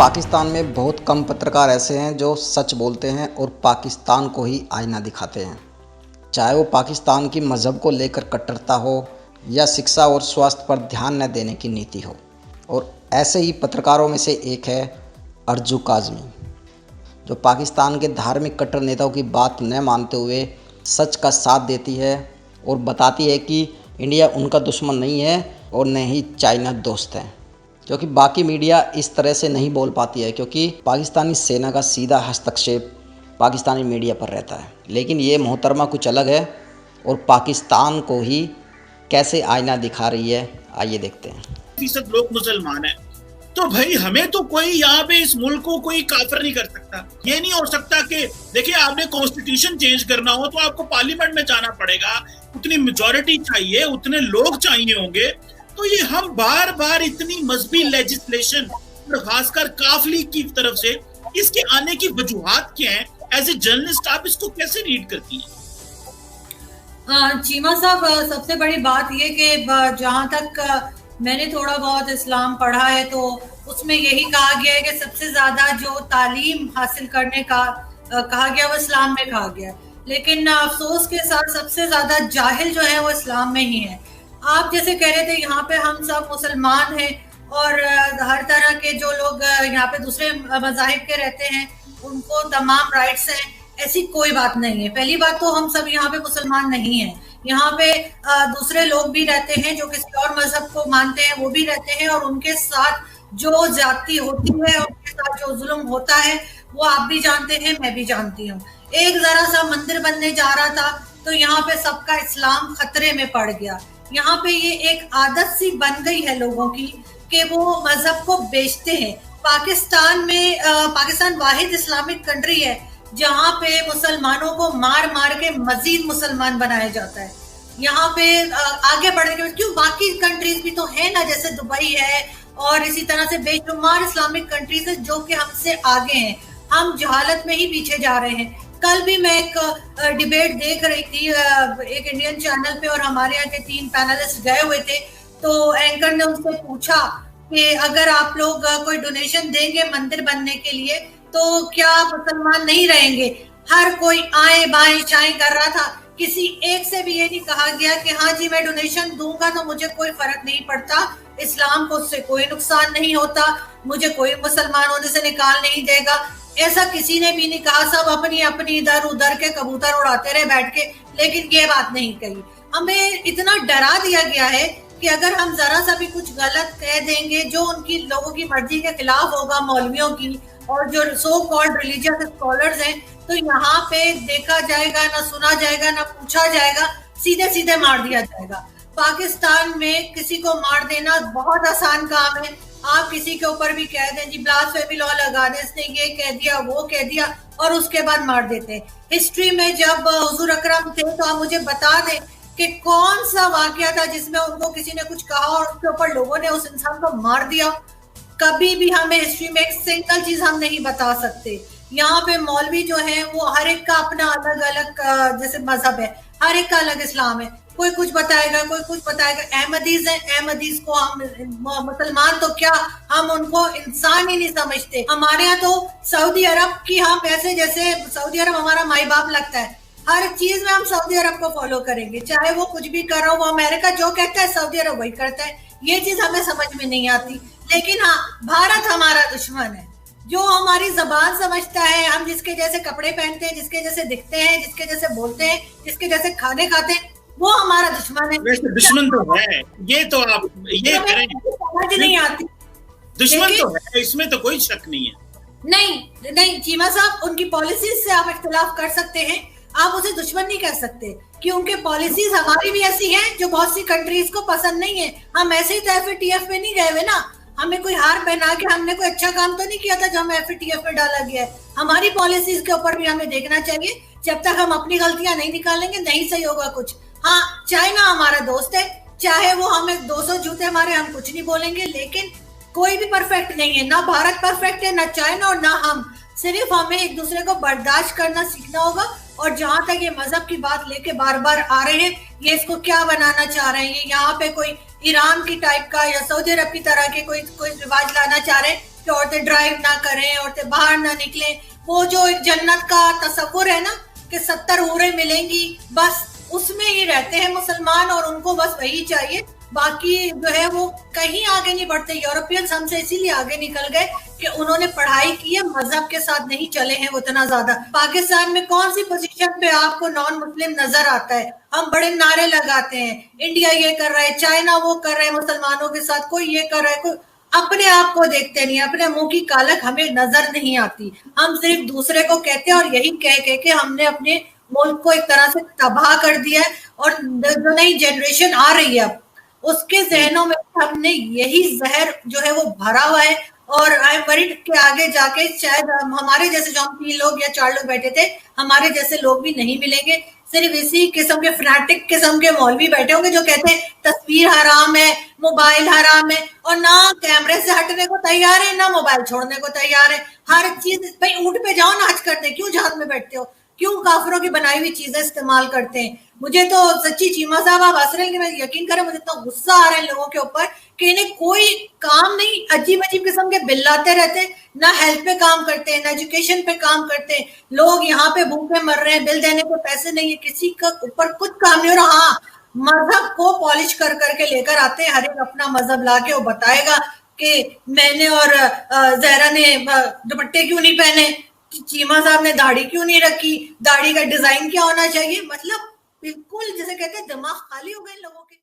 पाकिस्तान में बहुत कम पत्रकार ऐसे हैं जो सच बोलते हैं और पाकिस्तान को ही आईना दिखाते हैं। चाहे वो पाकिस्तान की मज़हब को लेकर कट्टरता हो या शिक्षा और स्वास्थ्य पर ध्यान न देने की नीति हो। और ऐसे ही पत्रकारों में से एक है अर्जू काज़मी, जो पाकिस्तान के धार्मिक कट्टर नेताओं की बात न मानते हुए सच का साथ देती है और बताती है कि इंडिया उनका दुश्मन नहीं है और न ही चाइना दोस्त है। क्योंकि बाकी मीडिया इस तरह से नहीं बोल पाती है, क्योंकि पाकिस्तानी सेना का सीधा हस्तक्षेप पाकिस्तानी मीडिया पर रहता है। लेकिन ये मोहतरमा कुछ अलग है और पाकिस्तान को ही कैसे आईना दिखा रही है, आइए देखते हैं। फीसद लोग मुसलमान हैं, तो भाई हमें तो कोई यहाँ पे इस मुल्क को कोई काफिर नहीं कर सकता। ये नहीं हो सकता कि देखिए आपने कॉन्स्टिट्यूशन चेंज करना हो तो आपको पार्लियामेंट में जाना पड़ेगा, उतनी मेजॉरिटी चाहिए, उतने लोग चाहिए होंगे। तो ये हम बार बार इतनी मजहबी लेजिस्लेशन और खासकर काफिले की तरफ से इसके आने की वजूहात क्या है? एज ए जर्नलिस्ट आप इसको कैसे रीड करती हैं? चीमा साहब, सबसे बड़ी बात ये कि जहाँ तक मैंने थोड़ा बहुत इस्लाम पढ़ा है तो उसमें यही कहा गया है कि सबसे ज्यादा जो तालीम हासिल करने का कहा गया वो इस्लाम में कहा गया। लेकिन अफसोस के साथ सबसे ज्यादा जाहिल जो है वो इस्लाम में ही है। आप जैसे कह रहे थे यहाँ पे हम सब मुसलमान हैं और हर तरह के जो लोग यहाँ पे दूसरे मज़ाहिब के रहते हैं उनको तमाम राइट्स हैं। ऐसी कोई बात नहीं है। पहली बात तो हम सब यहाँ पे मुसलमान नहीं हैं। यहाँ पे दूसरे लोग भी रहते हैं जो किसी और मजहब को मानते हैं, वो भी रहते हैं और उनके साथ जो ज्यादती होती है, उनके साथ जो जुल्म होता है वो आप भी जानते हैं, मैं भी जानती हूँ। एक जरा सा मंदिर बनने जा रहा था तो यहाँ पे सबका इस्लाम खतरे में पड़ गया। यहाँ पे ये एक आदत सी बन गई है लोगों की कि वो मजहब को बेचते हैं। पाकिस्तान में पाकिस्तान वाहिद इस्लामिक कंट्री है जहाँ पे मुसलमानों को मार मार के मजीद मुसलमान बनाया जाता है। यहाँ पे आगे बढ़ने के बाद क्यों बाकी कंट्रीज भी तो है ना, जैसे दुबई है और इसी तरह से बेशुमार इस्लामिक कंट्रीज है जो कि हमसे आगे हैं। हम जहालत में ही पीछे जा रहे हैं। कल भी मैं एक डिबेट देख रही थी एक इंडियन चैनल पे और हमारे यहाँ के 3 पैनलिस्ट गए हुए थे। तो एंकर ने उनसे पूछा कि अगर आप लोग कोई डोनेशन देंगे मंदिर बनने के लिए तो क्या मुसलमान नहीं रहेंगे? हर कोई आए बाएं शाएं कर रहा था। किसी एक से भी ये नहीं कहा गया कि हाँ जी मैं डोनेशन दूंगा तो मुझे कोई फर्क नहीं पड़ता, इस्लाम को उससे कोई नुकसान नहीं होता, मुझे कोई मुसलमान होने से निकाल नहीं देगा। ऐसा किसी ने भी नहीं कहा। सब अपनी अपनी इधर उधर के कबूतर उड़ाते रहे बैठ के, लेकिन ये बात नहीं कही। हमें इतना डरा दिया गया है कि अगर हम जरा सा भी कुछ गलत कह देंगे जो उनकी लोगों की मर्जी के खिलाफ होगा, मौलवियों की और जो सो कॉल्ड रिलीजियस स्कॉलर्स हैं, तो यहाँ पे देखा जाएगा, ना सुना जाएगा, ना पूछा जाएगा, सीधे सीधे मार दिया जाएगा। पाकिस्तान में किसी को मार देना बहुत आसान काम है। आप किसी के ऊपर भी कह दें जी ब्लास्फेमी लॉ लगा दें, इसने ये कह दिया वो कह दिया और उसके बाद मार देते हैं। हिस्ट्री में जब हुजूर अकरम थे तो आप मुझे बता दें कि कौन सा वाकया था जिसमें उनको किसी ने कुछ कहा और उसके ऊपर लोगों ने उस इंसान को मार दिया। कभी भी हमें हिस्ट्री में एक सिंगल चीज हम नहीं बता सकते। यहाँ पे मौलवी जो है वो हर एक का अपना अलग अलग जैसे मजहब है, हर एक का अलग इस्लाम है। कोई कुछ बताएगा, कोई कुछ बताएगा। अहमदीज है, अहमदीज को हम मुसलमान तो क्या, हम उनको इंसान ही नहीं समझते। हमारे यहाँ तो सऊदी अरब की हम ऐसे जैसे सऊदी अरब हमारा माई बाप लगता है। हर चीज में हम सऊदी अरब को फॉलो करेंगे, चाहे वो कुछ भी कर रहा हो। वो अमेरिका जो कहता है सऊदी अरब वही करता है। ये चीज हमें समझ में नहीं आती। लेकिन हाँ, भारत हमारा दुश्मन है जो हमारी जबान समझता है। हम जिसके जैसे कपड़े पहनते हैं, जिसके जैसे दिखते हैं, जिसके जैसे बोलते हैं, जिसके जैसे खाने खाते हैं, वो हमारा दुश्मन है। वैसे दुश्मन तो है, ये तो आप ये करें, समझ नहीं आती। दुश्मन तो है, इसमें तो कोई शक नहीं है। नहीं नहीं चीमा साहब, उनकी पॉलिसीज से आप इख्तिलाफ कर सकते हैं, आप उसे दुश्मन नहीं कर सकते कि उनके पॉलिसीज हमारी भी ऐसी हैं जो बहुत सी कंट्रीज को पसंद नहीं है। हम ऐसे ही तो FATF में नहीं गए हुए ना। हमें कोई हार पहना के हमने कोई अच्छा काम तो नहीं किया था जो हमें FATF में डाला गया है। हमारी पॉलिसीज के ऊपर भी हमें देखना चाहिए। जब तक हम अपनी गलतियां नहीं निकालेंगे नहीं सही होगा कुछ। हाँ, चाइना हमारा दोस्त है, चाहे वो हमें 200 जूते हमारे, हम कुछ नहीं बोलेंगे। लेकिन कोई भी परफेक्ट नहीं है, ना भारत परफेक्ट है, ना चाइना और ना हम। सिर्फ हमें एक दूसरे को बर्दाश्त करना सीखना होगा। और जहां तक ये मजहब की बात लेके बार बार आ रहे हैं, ये इसको क्या बनाना चाह रहे हैं, ये यहाँ पे कोई ईरान की टाइप का या सऊदी अरब की तरह के कोई रिवाज लाना चाह रहे हैं, कि औरतें ड्राइव ना करें, औरतें बाहर ना निकलें, वो जो एक जन्नत का तस्वुर है ना कि 70 हूरें मिलेंगी, बस उसमें ही रहते हैं मुसलमान और उनको बस वही चाहिए। बाकी जो है वो कहीं आगे नहीं बढ़ते। यूरोपियंस हमसे इसीलिए आगे निकल गए कि उन्होंने पढ़ाई की है, मजहब के साथ नहीं चले हैं वो इतना ज्यादा। पाकिस्तान में कौन सी पोजीशन पे आपको नॉन मुस्लिम नजर आता है? हम बड़े नारे लगाते हैं, इंडिया ये कर रहा है, चाइना वो कर रहा है मुसलमानों के साथ, कोई ये कर रहा है, कोई अपने आप को देखते नहीं, अपने मुंह की कालक हमें नजर नहीं आती। हम सिर्फ दूसरे को कहते हैं और यही कह कह के हमने अपने मुल्क को एक तरह से तबाह कर दिया है। और जो नई जनरेशन आ रही है अब, उसके जहनों में हमने यही जहर जो है वो भरा हुआ है। और आई एम वरीड के आगे जाके शायद हमारे जैसे जो हम 3 लोग या 4 लोग बैठे थे, हमारे जैसे लोग भी नहीं मिलेंगे। सिर्फ इसी किस्म के फ्रैटिक किस्म के मौलवी बैठे होंगे जो कहते हैं तस्वीर हराम है, मोबाइल हराम है, और ना कैमरे से हटने को तैयार है, ना मोबाइल छोड़ने को तैयार है। हर चीज, भाई ऊंट पे जाओ नाच करते, क्यों जहाज में बैठते हो? क्यों काफिरों की बनाई हुई चीजें इस्तेमाल करते हैं? मुझे तो सच्ची चीमा साहब आप हंस रहे हैं कि मैं यकीन करें, मुझे इतना गुस्सा आ रहा है लोगों के ऊपर कि इन्हें कोई काम नहीं, अजीब अजीब किस्म के बिल लाते रहते, ना हेल्थ पे काम करते हैं, ना एजुकेशन पे काम करते हैं। लोग यहाँ पे भूखे मर रहे हैं, बिल देने को पैसे नहीं है, किसी का ऊपर कुछ काम नहीं हो रहा। हाँ, मजहब को पॉलिश कर करके लेकर आते हैं, हर एक अपना मजहब लाके वो बताएगा कि मैंने और जहरा ने दुपट्टे क्यों नहीं पहने, चीमा साहब ने दाढ़ी क्यों नहीं रखी, दाढ़ी का डिजाइन क्या होना चाहिए। मतलब बिल्कुल जैसे कहते हैं दिमाग खाली हो गए लोगों के।